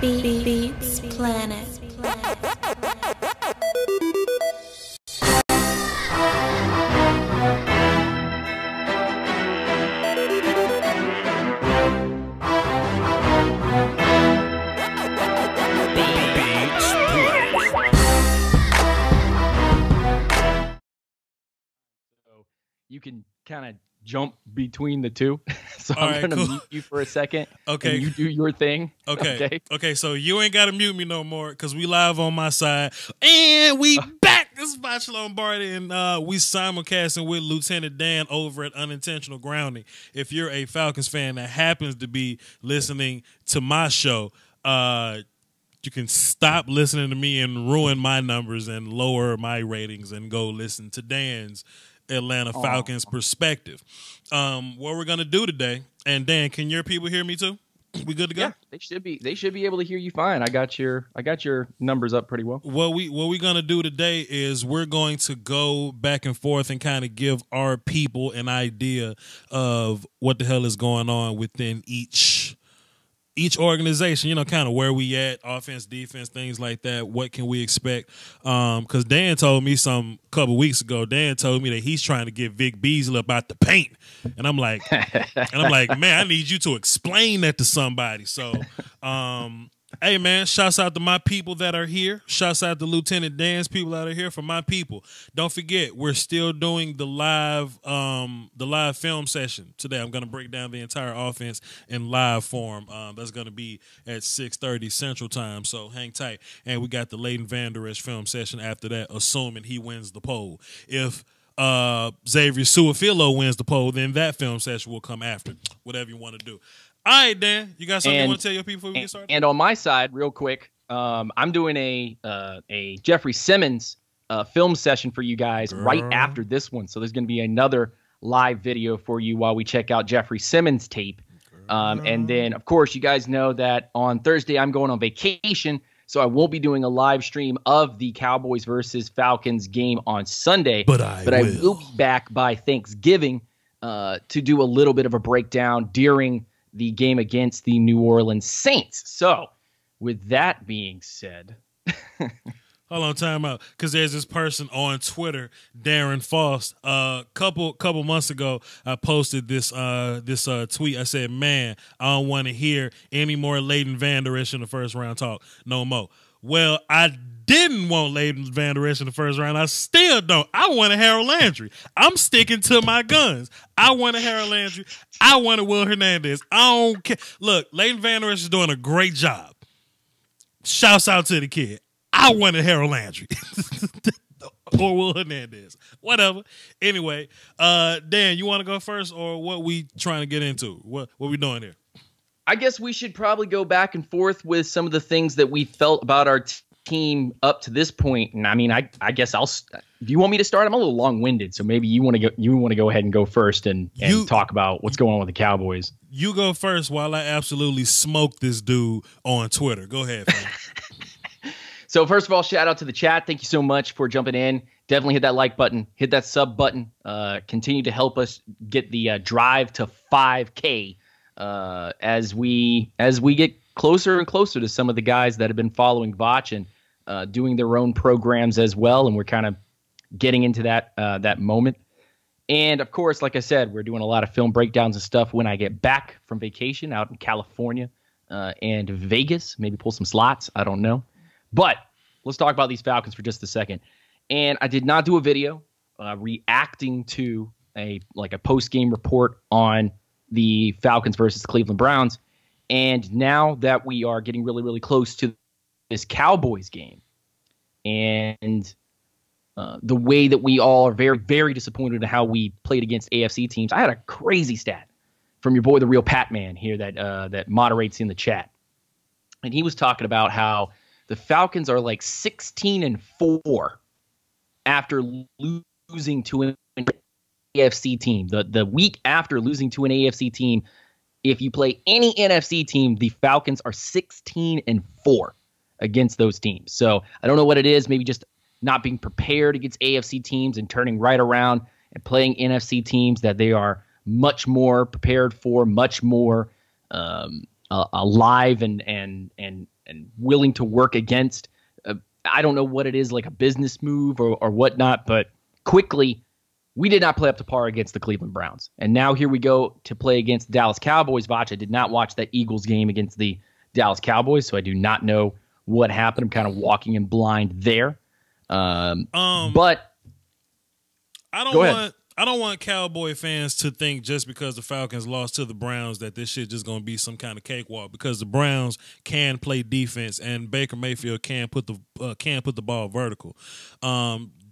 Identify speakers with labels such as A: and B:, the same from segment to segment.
A: Beats Planet.
B: You can kind of jump between the two. So
C: All
B: I'm
C: right,
B: going to
C: cool.
B: mute you for a second.
C: Okay.
B: And you do your thing.
C: Okay. Okay. So you ain't got to mute me no more because we live on my side. And we back. This is Voch Lombardi, and we simulcasting with Lieutenant Dan over at Unintentional Grounding. If you're a Falcons fan that happens to be listening to my show, you can stop listening to me and ruin my numbers and lower my ratings and go listen to Dan's Atlanta Falcons perspective. What we're gonna do today, and Dan, can your people hear me too? We good to go?
B: Yeah, they should be able to hear you fine. I got your numbers up pretty well.
C: What we gonna do today is we're going to go back and forth and kind of give our people an idea of what the hell is going on within each organization, you know, kind of where we at, offense, defense, things like that. What can we expect? Because Dan told me a couple weeks ago, Dan told me that he's trying to get Vic Beasley up out the paint. And I'm like, man, I need you to explain that to somebody. So, hey, man, shouts out to my people that are here. Shouts out to Lieutenant Dan's people that are here for my people. Don't forget, we're still doing the live film session today. I'm going to break down the entire offense in live form. That's going to be at 6:30 Central Time, so hang tight. And we got the Leighton Vander Esch film session after that, assuming he wins the poll. If Xavier Suafilo wins the poll, then that film session will come after. Whatever you want to do. All right, Dan, you got something you want to tell your people before we get started?
B: And on my side, real quick, I'm doing a Jeffrey Simmons film session for you guys right after this one. So there's going to be another live video for you while we check out Jeffrey Simmons tape. And then, of course, you guys know that on Thursday I'm going on vacation, so I won't be doing a live stream of the Cowboys versus Falcons game on Sunday. But I will be back by Thanksgiving to do a little bit of a breakdown during the game against the New Orleans Saints. So, with that being said,
C: hold on, time out, because there's this person on Twitter, Darren Foss. Couple months ago, I posted this tweet. I said, "Man, I don't want to hear any more Leighton Vander Esch in the first round talk no more." Well, I didn't want Leighton Vander Esch in the first round. I still don't. I want a Harold Landry. I'm sticking to my guns. I want a Harold Landry. I want a Will Hernandez. I don't care. Look, Leighton Vander Esch is doing a great job. Shouts out to the kid. I want a Harold Landry. Or Will Hernandez. Whatever. Anyway, Dan, you want to go first, or what we trying to get into? What we doing here?
B: I guess we should probably go back and forth with some of the things that we felt about our team up to this point. And I mean, I guess do you want me to start? I'm a little long-winded, so maybe you want to go ahead and go first and talk about what's going on with the Cowboys.
C: You go first while I absolutely smoke this dude on Twitter. Go ahead, man.
B: So first of all, shout out to the chat. Thank you so much for jumping in. Definitely hit that like button, hit that sub button. Continue to help us get the drive to 5K as we get closer and closer to some of the guys that have been following Voch and doing their own programs as well. And we're kind of getting into that moment. And of course, like I said, we're doing a lot of film breakdowns and stuff when I get back from vacation out in California and Vegas. Maybe pull some slots. I don't know. But let's talk about these Falcons for just a second. And I did not do a video reacting to a post-game report on the Falcons versus the Cleveland Browns. And now that we are getting really, really close to this Cowboys game and the way that we all are very, very disappointed in how we played against AFC teams, I had a crazy stat from your boy, the real Pat Man here that moderates in the chat. And he was talking about how the Falcons are like 16-4 after losing to an AFC team. The week after losing to an AFC team, if you play any NFC team, the Falcons are 16-4 against those teams. So I don't know what it is. Maybe just not being prepared against AFC teams and turning right around and playing NFC teams that they are much more prepared for, much more alive and willing to work against. I don't know what it is, like a business move or whatnot, but quickly we did not play up to par against the Cleveland Browns. And now here we go to play against the Dallas Cowboys. Voch, I did not watch that Eagles game against the Dallas Cowboys, so I do not know what happened. I'm kind of walking in blind there. But
C: I don't want Cowboy fans to think just because the Falcons lost to the Browns that this shit just going to be some kind of cakewalk, because the Browns can play defense and Baker Mayfield can put the ball vertical.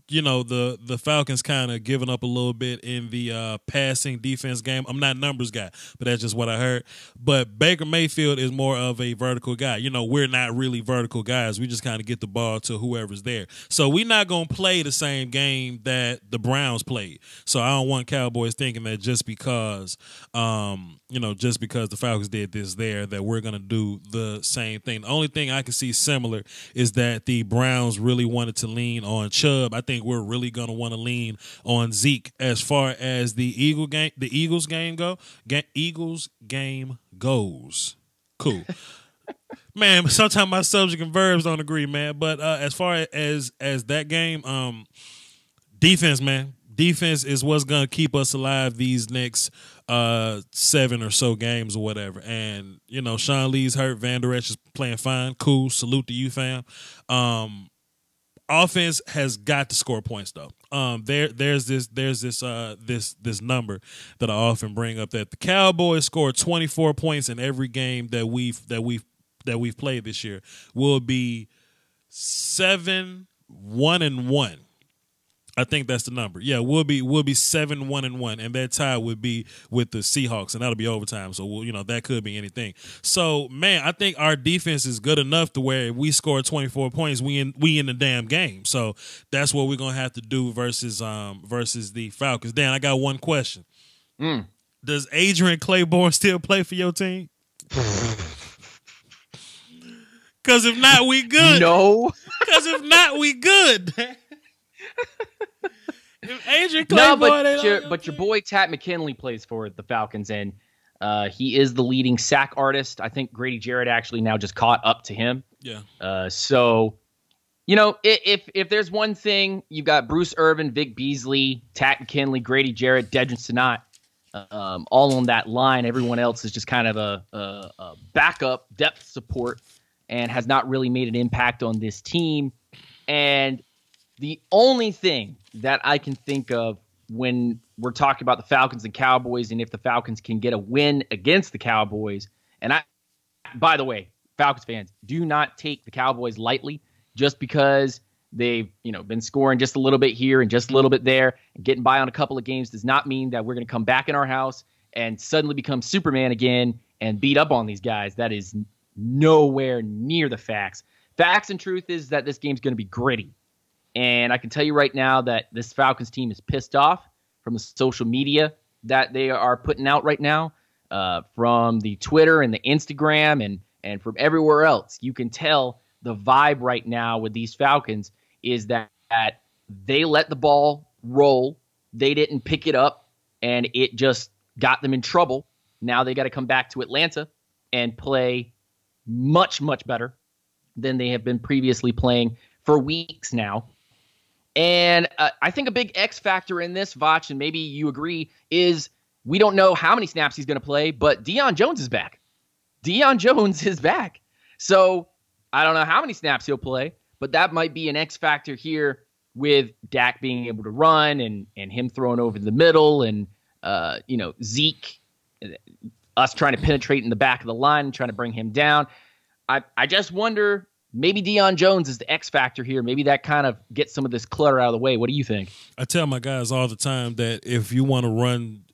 C: The Falcons kind of giving up a little bit in the passing defense game. I'm not a numbers guy, but that's just what I heard. But Baker Mayfield is more of a vertical guy. We're not really vertical guys. We just kind of get the ball to whoever's there. So we're not going to play the same game that the Browns played. So I don't want Cowboys thinking that just because the Falcons did this there, that we're going to do the same thing. The only thing I can see similar is that the Browns really wanted to lean on Chubb. I think we're really going to want to lean on Zeke as far as the Eagles game goes. Cool. Man, sometimes my subject and verbs don't agree, man. But as far as that game, defense, man. Defense is what's going to keep us alive these next 7 or so games or whatever. And, Sean Lee's hurt. Van Der Esch is playing fine. Cool. Salute to you, fam. Offense has got to score points though. There's this number that I often bring up, that the Cowboys scored 24 points in every game that we've played this year. We'll be 7-1-1. I think that's the number. Yeah, we'll be 7-1-1, and that tie would be with the Seahawks, and that'll be overtime. So that could be anything. So man, I think our defense is good enough to where if we score 24 points, we in the damn game. So that's what we're gonna have to do versus the Falcons. Dan, I got one question. Does Adrian Claiborne still play for your team? Because if not, we good.
B: No.
C: Because if not, we good. Adrian Claiborne,
B: but your boy Tat McKinley plays for the Falcons, and he is the leading sack artist. I think Grady Jarrett actually now just caught up to him.
C: Yeah.
B: So, if there's one thing, you've got Bruce Irvin, Vic Beasley, Tat McKinley, Grady Jarrett, Dedrick Sinat, all on that line. Everyone else is just kind of a backup depth support and has not really made an impact on this team. And the only thing that I can think of when we're talking about the Falcons and Cowboys, and if the Falcons can get a win against the Cowboys, and by the way, Falcons fans, do not take the Cowboys lightly. Just because they've been scoring just a little bit here and just a little bit there and getting by on a couple of games does not mean that we're going to come back in our house and suddenly become Superman again and beat up on these guys. That is nowhere near the facts. Facts and truth is that this game's going to be gritty. And I can tell you right now that this Falcons team is pissed off from the social media that they are putting out right now, from the Twitter and the Instagram and from everywhere else. You can tell the vibe right now with these Falcons is that they let the ball roll. They didn't pick it up, and it just got them in trouble. Now they got to come back to Atlanta and play much, much better than they have been previously playing for weeks now. And I think a big X factor in this, Voch, and maybe you agree, is we don't know how many snaps he's going to play, but Deion Jones is back. Deion Jones is back. So I don't know how many snaps he'll play, but that might be an X factor here with Dak being able to run and him throwing over the middle and, Zeke, us trying to penetrate in the back of the line and trying to bring him down. I just wonder, maybe Deion Jones is the X factor here. Maybe that kind of gets some of this clutter out of the way. What do you think?
C: I tell my guys all the time that if you want to run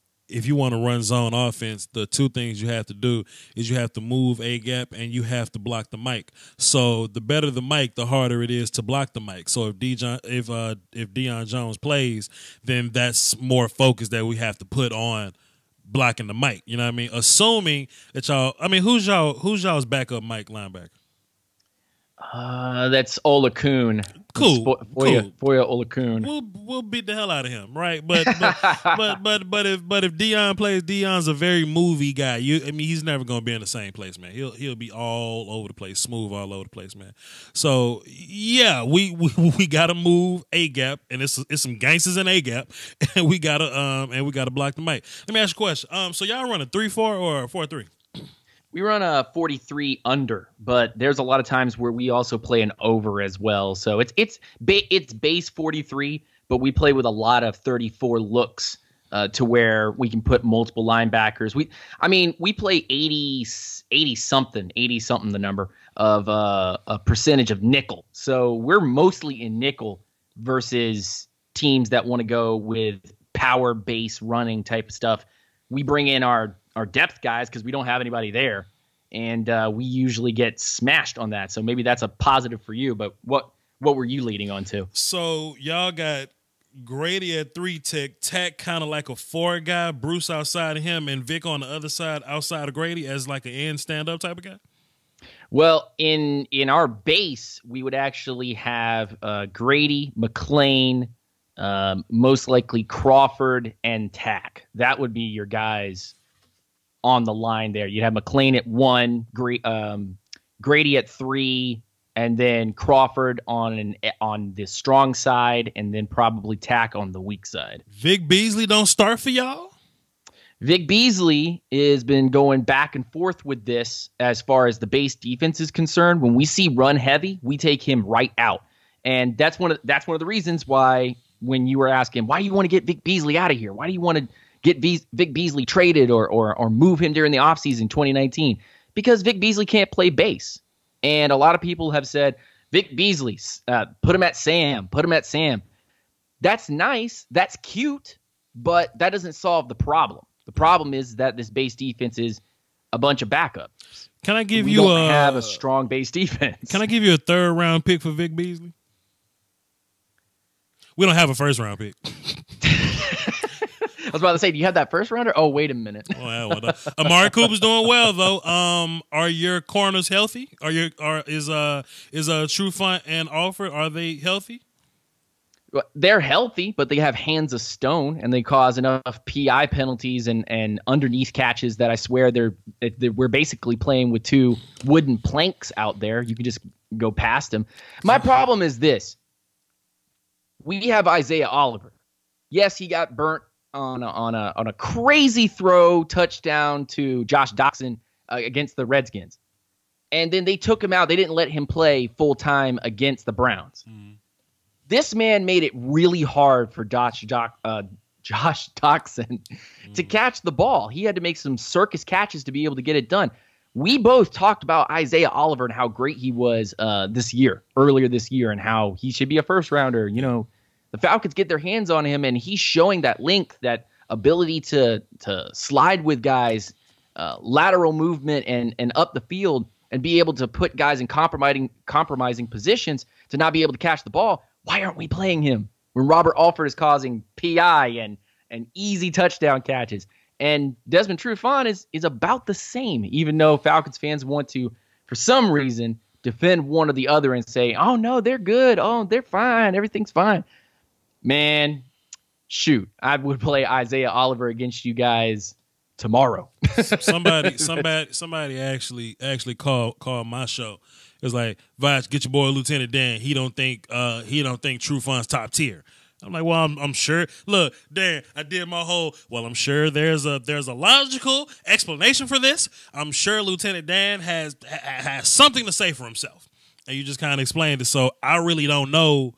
C: zone offense, the two things you have to do is you have to move a gap and you have to block the mic. So the better the mic, the harder it is to block the mic. So if Deion Jones plays, then that's more focus that we have to put on blocking the mic. You know what I mean? Assuming that who's y'all's backup mic linebacker?
B: That's Ola Kuhn.
C: Cool.
B: Foya Olakun.
C: We'll beat the hell out of him, right? But if Dion plays, Dion's a very movie guy. He's never gonna be in the same place, man. He'll be all over the place, smooth all over the place, man. So yeah, we gotta move A gap, and it's some gangsters in A gap, and we gotta block the mic. Let me ask you a question. So y'all run a 3-4 or a 4-3?
B: We run a 43 under, but there's a lot of times where we also play an over as well. So it's base 43, but we play with a lot of 34 looks to where we can put multiple linebackers. We play 80 something the number of a percentage of nickel. So we're mostly in nickel versus teams that want to go with power base running type of stuff. We bring in our depth guys because we don't have anybody there, and we usually get smashed on that. So maybe that's a positive for you. But what were you leading on to?
C: So y'all got Grady at 3 tech kind of like a 4 guy, Bruce outside of him, and Vic on the other side outside of Grady as like an end stand-up type of guy?
B: Well, in our base, we would actually have Grady, McLean, most likely Crawford, and Tack. That would be your guys on the line there. You'd have McLean at 1, Grady at 3, and then Crawford on the strong side, and then probably Tack on the weak side.
C: Vic Beasley don't start for y'all?
B: Vic Beasley has been going back and forth with this as far as the base defense is concerned. When we see run heavy, we take him right out. And that's one of the reasons why when you were asking, why do you want to get Vic Beasley out of here? Why do you want to get Vic Beasley traded or move him during the offseason 2019? Because Vic Beasley can't play base. And a lot of people have said, Vic Beasley, put him at Sam. That's nice. That's cute. But that doesn't solve the problem. The problem is that this base defense is a bunch of backups.
C: Can I give
B: we
C: you
B: don't have a strong base defense?
C: Can I give you a 3rd round pick for Vic Beasley? We don't have a 1st round pick.
B: I was about to say, do you have that 1st rounder? Oh, wait a minute.
C: Amari Cooper's doing well though. Are your corners healthy? Is Trufant and Alford, are they healthy?
B: They're healthy, but they have hands of stone, and they cause enough PI penalties and underneath catches that I swear we're basically playing with 2 wooden planks out there. You can just go past them. My problem is this. We have Isaiah Oliver. Yes, he got burnt on a crazy throw touchdown to Josh Doxson against the Redskins. And then they took him out. They didn't let him play full-time against the Browns. Mm-hmm. This man made it really hard for Josh Doxson to catch the ball. He had to make some circus catches to be able to get it done. We both talked about Isaiah Oliver and how great he was earlier this year, and how he should be a 1st rounder. You know, the Falcons get their hands on him, and he's showing that length, that ability to slide with guys, lateral movement, and up the field, and be able to put guys in compromising positions to not be able to catch the ball. Why aren't we playing him when Robert Alford is causing PI and easy touchdown catches? And Desmond Trufant is about the same, even though Falcons fans want to, for some reason, defend one or the other and say, oh, no, they're good. Oh, they're fine. Everything's fine. Man, shoot, I would play Isaiah Oliver against you guys tomorrow.
C: Somebody actually called my show. It's like, Voch, get your boy Lieutenant Dan. He don't think Trufant's top tier. I'm like, well, I'm sure. Look, Dan, I did my whole. Well, I'm sure there's a logical explanation for this. I'm sure Lieutenant Dan has something to say for himself, and you just kind of explained it. So I really don't know.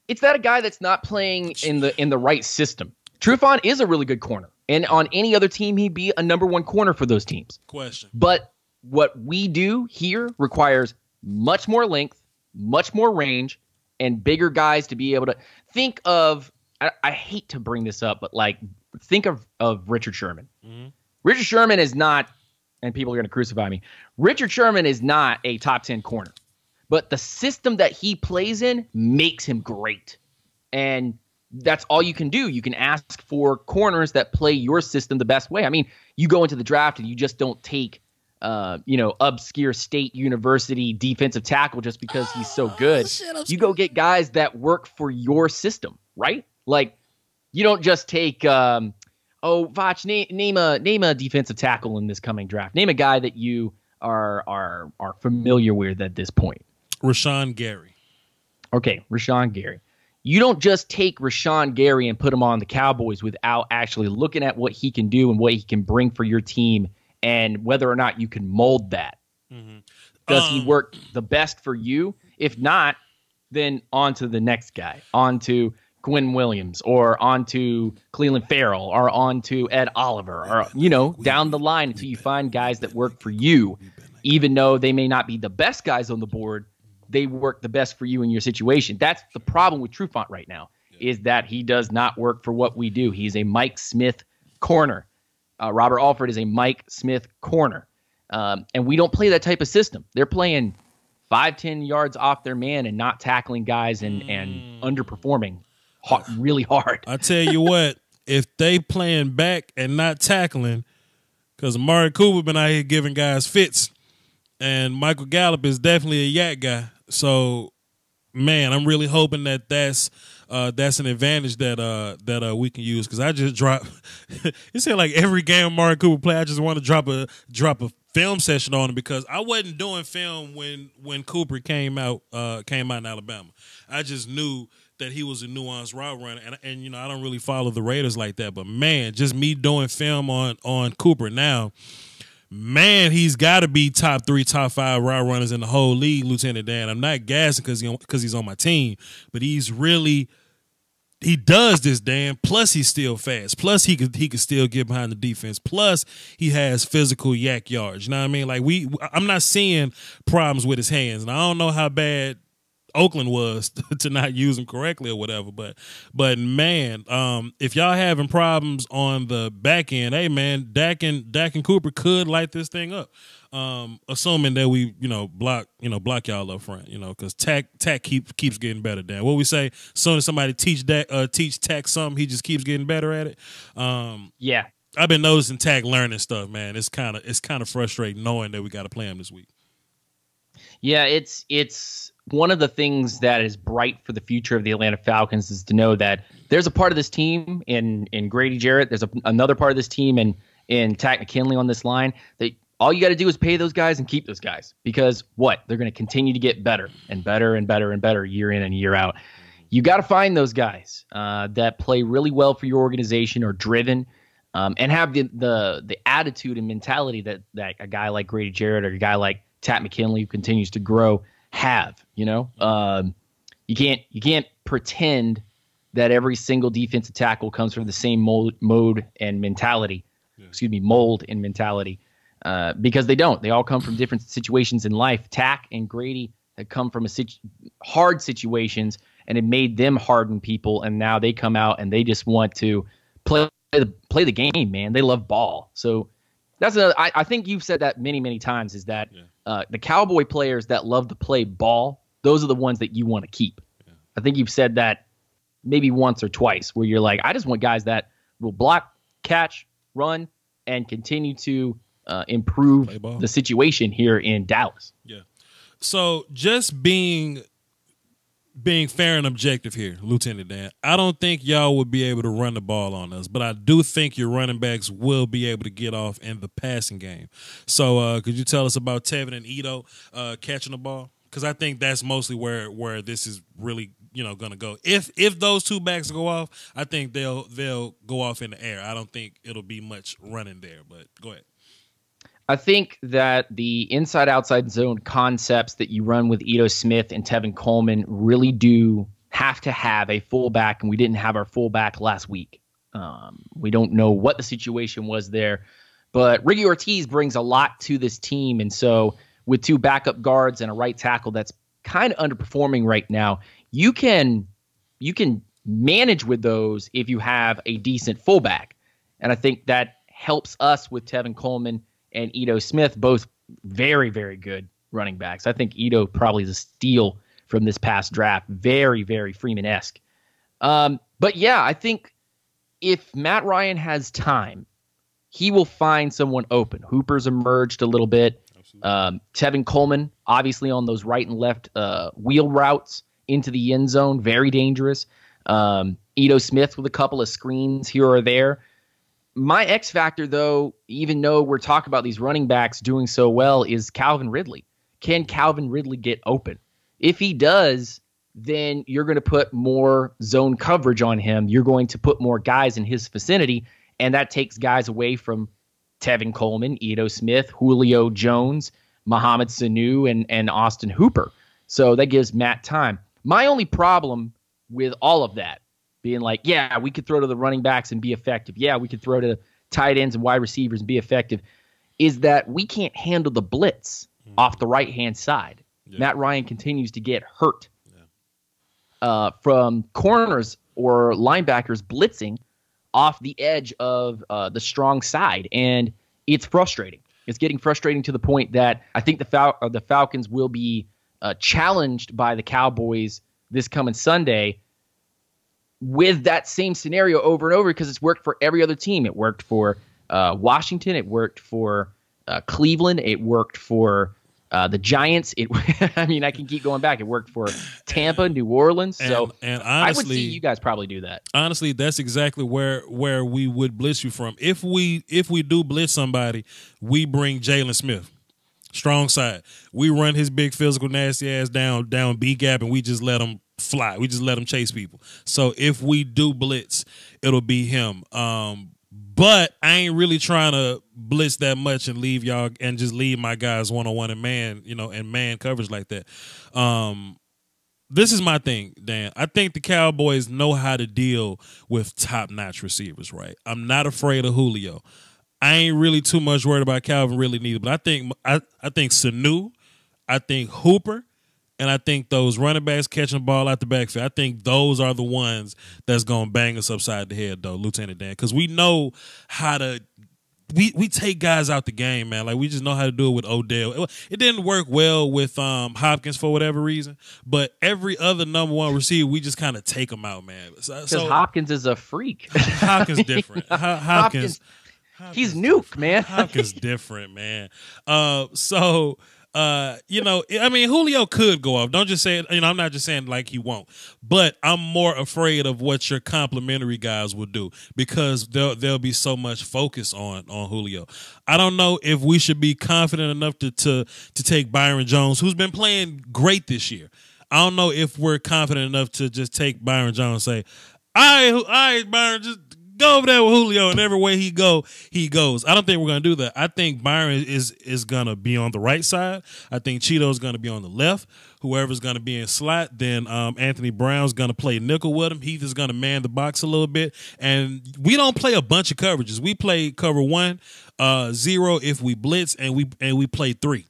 B: It's that a guy that's not playing in the right system. Trufant is a really good corner, and on any other team, he'd be a number 1 corner for those teams.
C: Question,
B: but what we do here requires much more length, much more range, and bigger guys to be able to think of. I hate to bring this up, but like think of Richard Sherman. Mm-hmm. Richard Sherman is not, and people are going to crucify me. Richard Sherman is not a top 10 corner, but the system that he plays in makes him great. And that's all you can do. You can ask for corners that play your system the best way. I mean, you go into the draft and you just don't take obscure state university defensive tackle just because he's so good. You go get guys that work for your system, right? Like, you don't just take, Voch, name a defensive tackle in this coming draft. Name a guy that you are familiar with at this point.
C: Rashawn Gary.
B: Okay, Rashawn Gary. You don't just take Rashawn Gary and put him on the Cowboys without actually looking at what he can do and what he can bring for your team and whether or not you can mold that. Mm-hmm. Does he work the best for you? If not, then on to the next guy, on to Quinn Williams, or on to Cleveland Farrell, or on to Ed Oliver, or, down the line until you find guys that work for you, even though they may not be the best guys on the board. They work the best for you in your situation. That's the problem with Trufant right now, is that he does not work for what we do. He's a Mike Smith corner. Robert Alford is a Mike Smith corner. And we don't play that type of system. They're playing 5-10 yards off their man and not tackling guys and underperforming really hard.
C: I tell you what, if they playing back and not tackling, because Amari Cooper been out here giving guys fits, and Michael Gallup is definitely a yak guy. So, man, I'm really hoping that that's an advantage that we can use, because I just drop. It seems like every game Amari Cooper play, I just want to drop a film session on him, because I wasn't doing film when Cooper came out in Alabama. I just knew that he was a nuanced route runner, and I don't really follow the Raiders like that. But man, just me doing film on Cooper now. Man, he's got to be top 3, top 5 route runners in the whole league, Lieutenant Dan. I'm not gassing because he's on my team, but he does this, Dan. Plus, he's still fast. Plus, he could still get behind the defense. Plus, he has physical yak yards. You know what I mean? Like, I'm not seeing problems with his hands, and I don't know how bad Oakland was to not use him correctly or whatever, but man, if y'all having problems on the back end, hey man, Dak and Cooper could light this thing up, assuming that we block y'all up front, because Tack keeps getting better. Dan, what we say, as soon as somebody teach Tack something, he just keeps getting better at it.
B: Yeah,
C: I've been noticing Tack learning stuff, man. It's kind of frustrating knowing that we got to play him this week.
B: Yeah, it's one of the things that is bright for the future of the Atlanta Falcons is to know that there's a part of this team in Grady Jarrett. There's another part of this team in Takk McKinley on this line that all you got to do is pay those guys and keep those guys, because they're going to continue to get better and better and better and better year in and year out. You got to find those guys that play really well for your organization, or driven, and have the attitude and mentality that a guy like Grady Jarrett or a guy like Takk McKinley, who continues to grow, have. You can't pretend that every single defensive tackle comes from the same mold and mentality. Yeah. Mold and mentality, because they don't. They all come from different situations in life. Takk and Grady have come from hard situations, and it made them harden people. And now they come out and they just want to play the game. Man, they love ball. So that's I think you've said that many times, is that the Cowboy players that love to play ball, those are the ones that you want to keep. Yeah. I think you've said that maybe once or twice, where you're like, I just want guys that will block, catch, run, and continue to improve the situation here in Dallas.
C: Yeah. So just being fair and objective here, Lieutenant Dan, I don't think y'all would be able to run the ball on us, but I do think your running backs will be able to get off in the passing game. So could you tell us about Tevin and Ito catching the ball? Because I think that's mostly where this is really going to go. If those two backs go off, I think they'll go off in the air. I don't think it'll be much running there, but go ahead.
B: I think that the inside-outside zone concepts that you run with Ito Smith and Tevin Coleman really do have to have a fullback, and we didn't have our fullback last week. We don't know what the situation was there, but Ricky Ortiz brings a lot to this team, and so with two backup guards and a right tackle that's kind of underperforming right now, you can manage with those if you have a decent fullback, and I think that helps us with Tevin Coleman and Ito Smith, both very, very good running backs. I think Ito probably is a steal from this past draft. Very, very Freeman-esque. But yeah, I think if Matt Ryan has time he will find someone open. Hooper's emerged a little bit. Tevin Coleman, obviously on those right and left wheel routes into the end zone, very dangerous. Ito Smith with a couple of screens here or there. My X factor, though, even though we're talking about these running backs doing so well, is Calvin Ridley. Can Calvin Ridley get open? If he does, then you're going to put more zone coverage on him. You're going to put more guys in his vicinity, and that takes guys away from Tevin Coleman, Ito Smith, Julio Jones, Mohamed Sanu, and Austin Hooper. So that gives Matt time. My only problem with all of that being like, yeah, we could throw to the running backs and be effective. Yeah, we could throw to tight ends and wide receivers and be effective, is that we can't handle the blitz off the right-hand side. Yeah. Matt Ryan continues to get hurt from corners or linebackers blitzing off the edge of the strong side, and it's frustrating. It's getting frustrating to the point that I think the Falcons will be challenged by the Cowboys this coming Sunday with that same scenario over and over, because it's worked for every other team. It worked for Washington. It worked for Cleveland. It worked for the Giants. I mean, I can keep going back. It worked for Tampa, New Orleans. And honestly, I would see you guys probably do that.
C: Honestly, that's exactly where we would blitz you from. If we do blitz somebody, we bring Jalen Smith, strong side. We run his big physical nasty ass down B gap, and we just let him fly. We just let him chase people. So if we do blitz, it'll be him. But I ain't really trying to blitz that much and leave y'all and just leave my guys one-on-one and man coverage like that. This is my thing, Dan. I think the Cowboys know how to deal with top-notch receivers, right? I'm not afraid of Julio. I ain't really too much worried about Calvin really neither. But I think Sanu, I think Hooper, and I think those running backs catching the ball out the backfield, I think those are the ones that's going to bang us upside the head, though, Lieutenant Dan, because we know how to we take guys out the game, man. Like, we just know how to do it with Odell. It didn't work well with Hopkins for whatever reason, but every other number one receiver, we just kind of take them out, man.
B: So Hopkins is a freak.
C: Hopkins different. Hopkins,
B: he's nuke, man.
C: Hopkins different, man. I mean, Julio could go off. Don't just say it. I'm not just saying like he won't, but I'm more afraid of what your complimentary guys will do, because there'll be so much focus on Julio. I don't know if we should be confident enough to take Byron Jones, who's been playing great this year. I don't know if we're confident enough to just take Byron Jones and say, all right, Byron, just go over there with Julio, and every way he goes. I don't think we're going to do that. I think Byron is going to be on the right side. I think Cheeto's going to be on the left. Whoever's going to be in slot, then Anthony Brown's going to play nickel with him. Heath is going to man the box a little bit. And we don't play a bunch of coverages. We play cover 1, 0 if we blitz, and we play 3.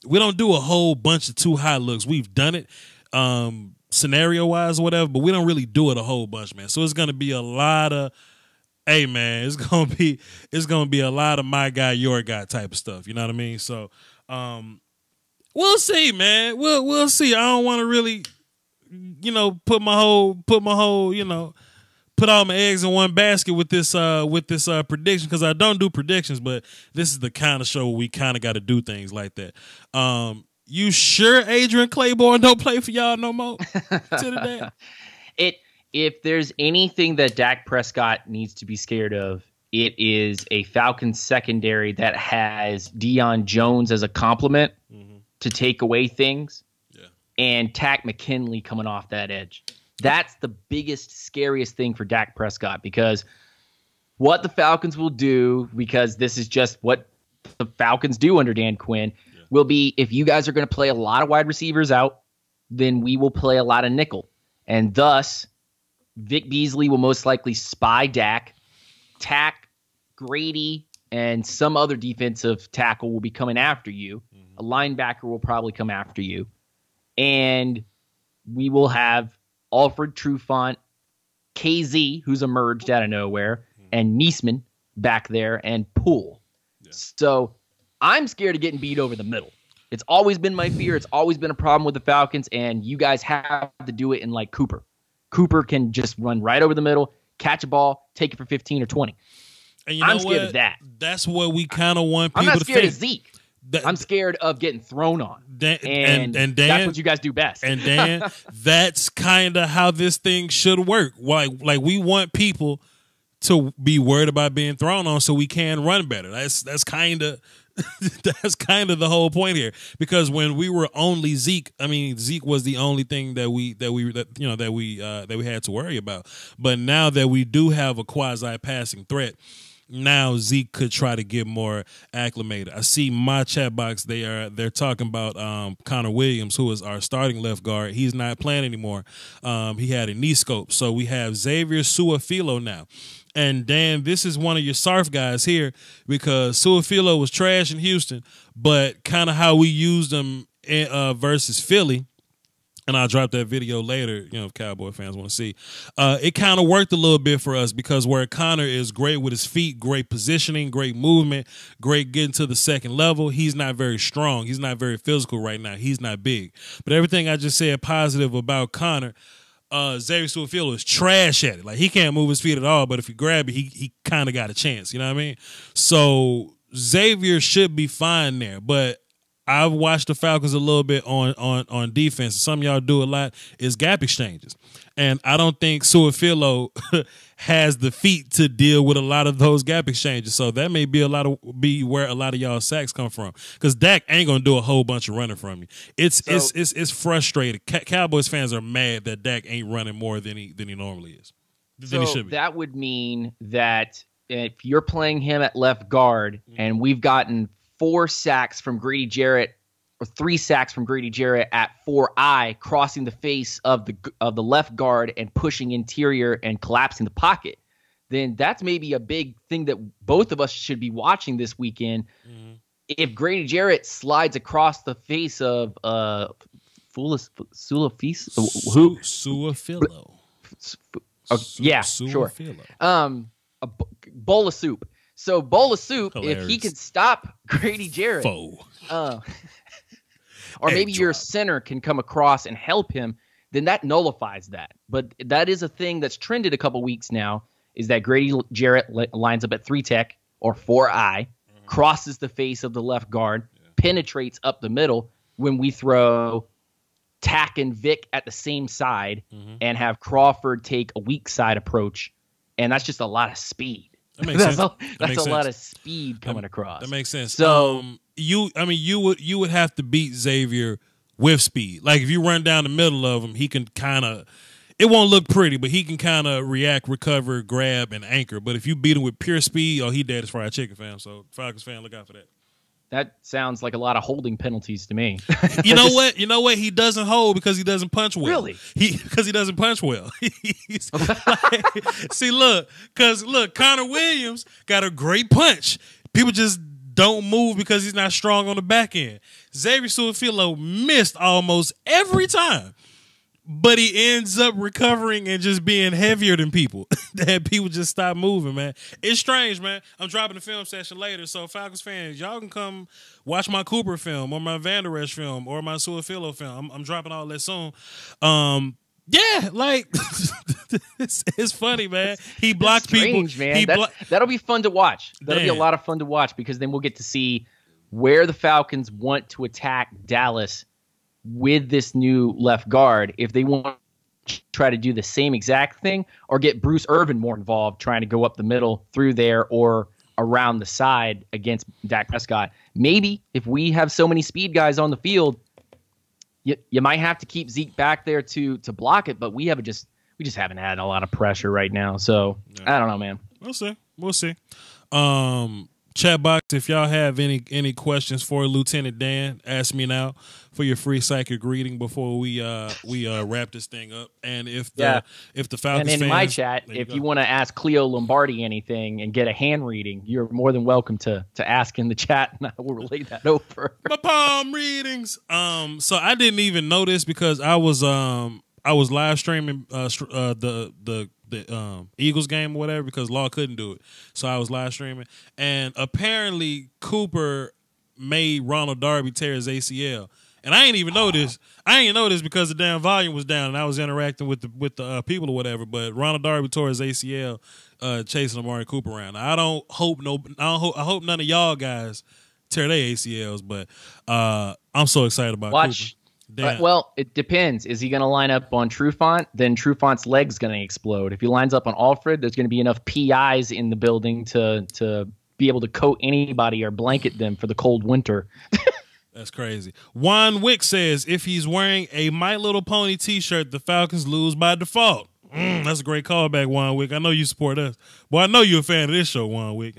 C: We don't do a whole bunch of too high looks. We've done it scenario-wise or whatever, but we don't really do it a whole bunch, man. So it's going to be a lot of, hey, man, it's gonna be a lot of my guy, your guy type of stuff. You know what I mean? So we'll see, man. We'll see. I don't want to really, put all my eggs in one basket with this prediction, because I don't do predictions, but this is the kind of show where we kind of got to do things like that. You sure Adrian Claiborne don't play for y'all no more to the day?
B: If there's anything that Dak Prescott needs to be scared of, it is a Falcons secondary that has Deion Jones as a complement to take away things, and Takk McKinley coming off that edge. That's the biggest, scariest thing for Dak Prescott, because what the Falcons will do, because this is just what the Falcons do under Dan Quinn, will be, if you guys are going to play a lot of wide receivers out, then we will play a lot of nickel. And thus, Vic Beasley will most likely spy Dak. Takk, Grady, and some other defensive tackle will be coming after you. A linebacker will probably come after you. And we will have Alfred Trufant, KZ, who's emerged out of nowhere, and Niesman back there, and Poole. Yeah. So I'm scared of getting beat over the middle. It's always been my fear. It's always been a problem with the Falcons, and you guys have to do it in like Cooper. Cooper can just run right over the middle, catch a ball, take it for 15 or 20.
C: And you
B: I'm
C: know
B: scared
C: what?
B: of that.
C: That's what we kind of want people
B: I'm not
C: to
B: scared
C: think.
B: of Zeke. I'm scared of getting thrown on.
C: And Dan,
B: that's what you guys do best.
C: And Dan, that's kind of how this thing should work. Like we want people to be worried about being thrown on so we can run better. That's kind of that's kind of the whole point here. Because when we were only Zeke, I mean Zeke was the only thing that we had to worry about. But now that we do have a quasi passing threat, now Zeke could try to get more acclimated. I see my chat box. They're talking about Connor Williams, who is our starting left guard. He's not playing anymore. He had a knee scope. So we have Xavier Su'a-Filo now. And Dan, this is one of your SARF guys here because Su'a-Filo was trash in Houston, but kind of how we used him versus Philly. And I'll drop that video later, if Cowboy fans want to see. It kind of worked a little bit for us because where Connor is great with his feet, great positioning, great movement, great getting to the second level, he's not very strong. He's not very physical right now. He's not big. But everything I just said positive about Connor, Xavier Su'a-Filo is trash at it. Like, he can't move his feet at all, but if you grab it, he kind of got a chance. You know what I mean? So Xavier should be fine there. But I've watched the Falcons a little bit on defense. Some of y'all do a lot is gap exchanges. And I don't think Su'a-Filo has the feet to deal with a lot of those gap exchanges. So that may be where a lot of y'all sacks come from. Because Dak ain't gonna do a whole bunch of running from you. It's frustrating. Cowboys fans are mad that Dak ain't running more than he normally is. Than he should be.
B: That would mean that if you're playing him at left guard and we've gotten 4 sacks from Grady Jarrett or 3 sacks from Grady Jarrett at 4I, crossing the face of the left guard and pushing interior and collapsing the pocket, then that's maybe a big thing that both of us should be watching this weekend. Mm-hmm. If Grady Jarrett slides across the face of Su'a-Filo. Yeah, sure. A bowl of soup. So bowl of soup, hilarious. If he can stop Grady Jarrett, or maybe your center can come across and help him, then that nullifies that. But that is a thing that's trended a couple weeks now, is that Grady Jarrett lines up at 3 tech or 4I, crosses the face of the left guard, penetrates up the middle when we throw Tack and Vic at the same side and have Crawford take a weak side approach. And that's just a lot of speed.
C: That makes sense.
B: That's a lot of speed coming across.
C: That makes sense.
B: So
C: you would have to beat Xavier with speed. Like if you run down the middle of him, he can kind of. It won't look pretty, but he can kind of react, recover, grab, and anchor. But if you beat him with pure speed, he dead as fried chicken, fam. So Falcons fan, look out for that.
B: That sounds like a lot of holding penalties to me.
C: You know what? You know what? He doesn't hold because he doesn't punch well.
B: Really?
C: Because he doesn't punch well. See, look, Connor Williams got a great punch. People just don't move because he's not strong on the back end. Xavier Su'a-Filo missed almost every time. But he ends up recovering and just being heavier than people. That people just stop moving, man. It's strange, man. I'm dropping the film session later, so Falcons fans, y'all can come watch my Cooper film or my Van Der Esch film or my Su'a-Filo film. I'm dropping all that soon. Yeah, like it's funny, man. He blocks people.
B: Man. That'll be fun to watch. That'll be a lot of fun to watch because then we'll get to see where the Falcons want to attack Dallas with this new left guard, if they want to try to do the same exact thing or get Bruce Irvin more involved trying to go up the middle through there or around the side against Dak Prescott. Maybe if we have so many speed guys on the field, you might have to keep Zeke back there to block it, but we just haven't had a lot of pressure right now. So I don't know, man.
C: We'll see. Chat box, if y'all have any questions for Lieutenant Dan, ask me now for your free psychic reading before we wrap this thing up. And if the Falcons
B: and in my chat, if you want to ask Cleo Lombardi anything and get a hand reading, you're more than welcome to ask in the chat, and I will relay that over.
C: My palm readings. So I didn't even know this because I was live streaming the Eagles game or whatever because Law couldn't do it. So I was live streaming. And apparently Cooper made Ronald Darby tear his ACL. And I ain't even know this. I ain't know this because the damn volume was down and I was interacting with the people or whatever. But Ronald Darby tore his ACL chasing Amari Cooper around. I hope none of y'all guys tear their ACLs, but I'm so excited about
B: Watch.
C: Cooper.
B: Well, it depends. Is he going to line up on Trufant? Then Trufant's leg's going to explode. If he lines up on Alfred, there's going to be enough PIs in the building to be able to coat anybody or blanket them for the cold winter.
C: That's crazy. Juan Wick says, if he's wearing a My Little Pony t-shirt, the Falcons lose by default. That's a great callback, Juan Wick. I know you support us. Well, I know you're a fan of this show, Juan Wick.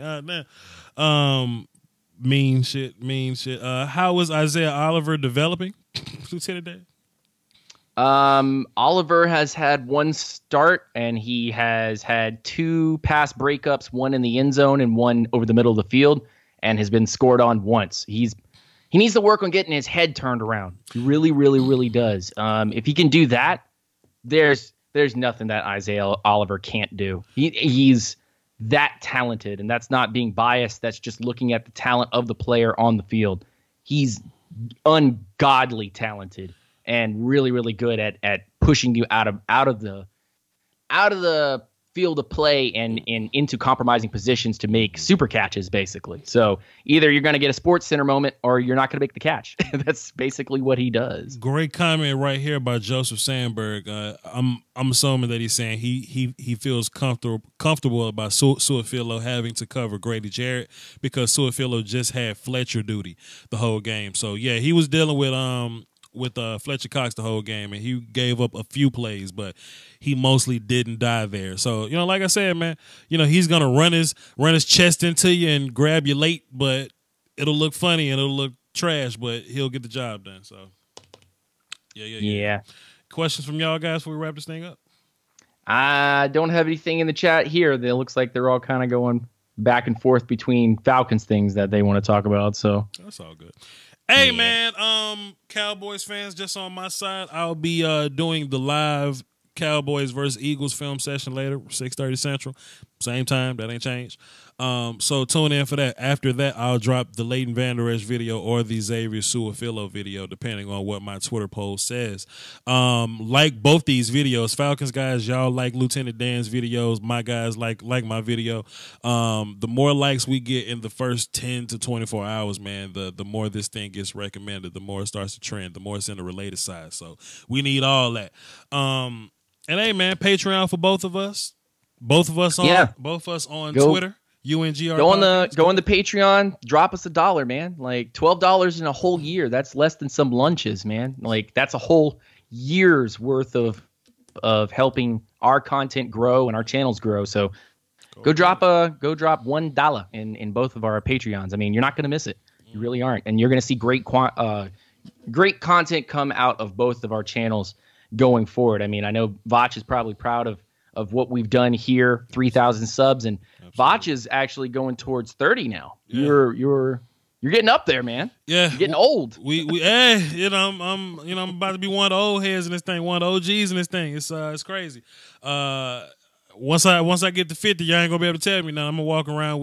C: Mean shit. How is Isaiah Oliver developing? Lieutenant Dan?
B: Oliver has had one start, and he has had 2 pass breakups, one in the end zone and one over the middle of the field, and has been scored on once. He needs to work on getting his head turned around. He really, really, really does. If he can do that, there's nothing that Isaiah Oliver can't do. He's that talented, and that's not being biased. That's just looking at the talent of the player on the field. He's ungodly talented and really, really good at pushing you out of the field of play and into compromising positions to make super catches, basically. So either you're going to get a Sports Center moment or you're not going to make the catch. That's basically what he does.
C: Great comment right here by Joseph Sandberg. I'm assuming that he's saying he feels comfortable about Su'a-Filo having to cover Grady Jarrett because Su'a-Filo just had Fletcher duty the whole game. So yeah, he was dealing with Fletcher Cox the whole game, and he gave up a few plays, but he mostly didn't die there. So, like I said, man, he's gonna run his chest into you and grab you late, but it'll look funny and it'll look trash, but he'll get the job done. So, yeah. Questions from y'all guys before we wrap this thing up?
B: I don't have anything in the chat here. It looks like they're all kind of going back and forth between Falcons things that they want to talk about. So
C: that's all good. Hey, man, Cowboys fans, just on my side, I'll be doing the live Cowboys versus Eagles film session later, 6:30 Central. Same time, that ain't changed. So tune in for that. After that, I'll drop the Leighton Vander Esch video or the Xavier Su'a-Filo video, depending on what my Twitter poll says. Like both these videos, Falcons guys, y'all like Lieutenant Dan's videos. My guys like my video. The more likes we get in the first 10 to 24 hours, man, the more this thing gets recommended, the more it starts to trend, the more it's in the related side. So we need all that. And hey, man, Patreon for both of us. Both of us on Twitter. UNGR.
B: Go on the Patreon. Drop us $1, man. Like $12 in a whole year. That's less than some lunches, man. Like that's a whole year's worth of helping our content grow and our channels grow. So go drop $1 in both of our Patreons. I mean, you're not going to miss it. You really aren't, and you're going to see great content come out of both of our channels going forward. I mean, I know Voch is probably proud of what we've done here, 3,000 subs, and Voch is actually going towards 30 now. Yeah. You're getting up there, man.
C: Yeah,
B: you're getting old.
C: I'm about to be one of the old heads in this thing, one of the OGs in this thing. It's crazy. Once I get to 50, y'all ain't gonna be able to tell me now. I'm gonna walk around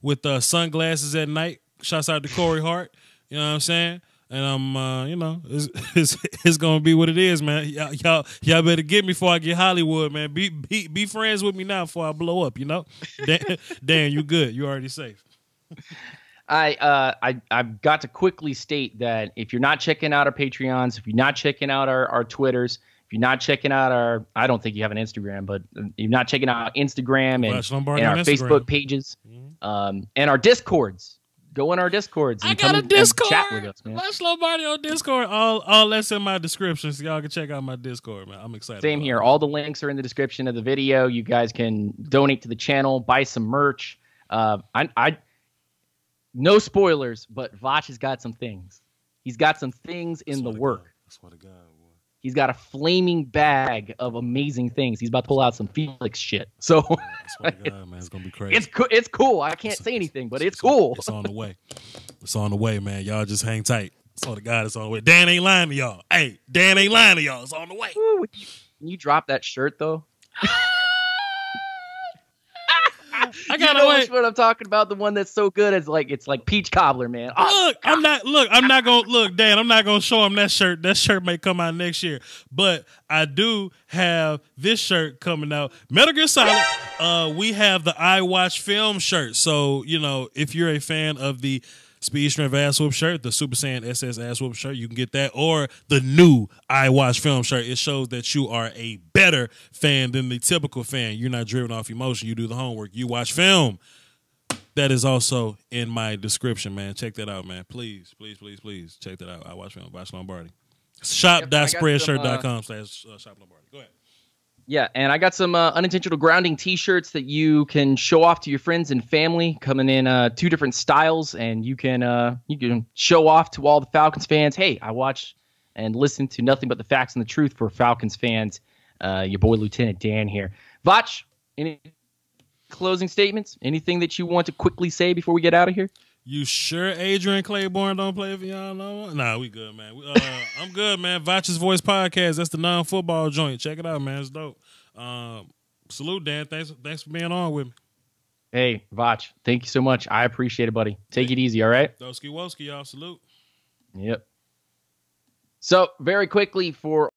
C: with sunglasses at night. Shouts out to Corey Hart. You know what I'm saying? And I'm, it's gonna be what it is, man. Y'all better get me before I get Hollywood, man. Be friends with me now before I blow up, Dan, you good? You already safe.
B: I've got to quickly state that if you're not checking out our Patreons, if you're not checking out our Twitters, if you're not checking out I don't think you have an Instagram, but you're not checking out Instagram and our Facebook pages, and our Discords. Go in our Discords.
C: I got a Discord. Chat with us, man. Watch Lombardi on Discord. All that's in my description, so y'all can check out my Discord, man. I'm excited.
B: Same here. All the links are in the description of the video. You guys can donate to the channel, buy some merch. I no spoilers, but Voch has got some things. He's got some things in the work.
C: I swear to God.
B: He's got a flaming bag of amazing things. He's about to pull out some Felix shit. So,
C: I swear to God, man, it's gonna be crazy.
B: It's cool. I can't say anything, but it's cool.
C: It's on the way. It's on the way, man. Y'all just hang tight. I swear to God, it's on the way. Dan ain't lying to y'all. Hey, Dan ain't lying to y'all. It's on the way.
B: Ooh, can you drop that shirt though?
C: I
B: gotta
C: wait.
B: What I'm talking about, the one that's so good, it's like peach cobbler, man. Oh,
C: look, I'm not gonna look, Dan. I'm not gonna show him that shirt. That shirt may come out next year, but I do have this shirt coming out. Metal Gear Solid. We have the I Watch Film shirt. So if you're a fan of the Speed Strength Ass Whoop shirt, the Super Saiyan SS Ass Whoop shirt, you can get that, or the new I Watch Film shirt. It shows that you are a better fan than the typical fan. You're not driven off emotion. You do the homework. You watch film. That is also in my description, man. Check that out, man. Please, please, please, please check that out. I Watch Film, Voch Lombardi. Shop.spreadshirt.com/Shop Lombardi. Go ahead.
B: Yeah, and I got some unintentional grounding T-shirts that you can show off to your friends and family, coming in 2 different styles, and you can show off to all the Falcons fans. Hey, I watch and listen to nothing but the facts and the truth for Falcons fans. Your boy Lieutenant Dan here. Voch, any closing statements? Anything that you want to quickly say before we get out of here?
C: You sure Adrian Claiborne don't play for y'all no more? Nah, we good, man. I'm good, man. Voch's Voice Podcast. That's the non-football joint. Check it out, man. It's dope. Salute, Dan. Thanks for being on with me.
B: Hey, Voch, thank you so much. I appreciate it, buddy. Take it easy, all right?
C: Doski Woski, y'all. Salute.
B: Yep. So, very quickly for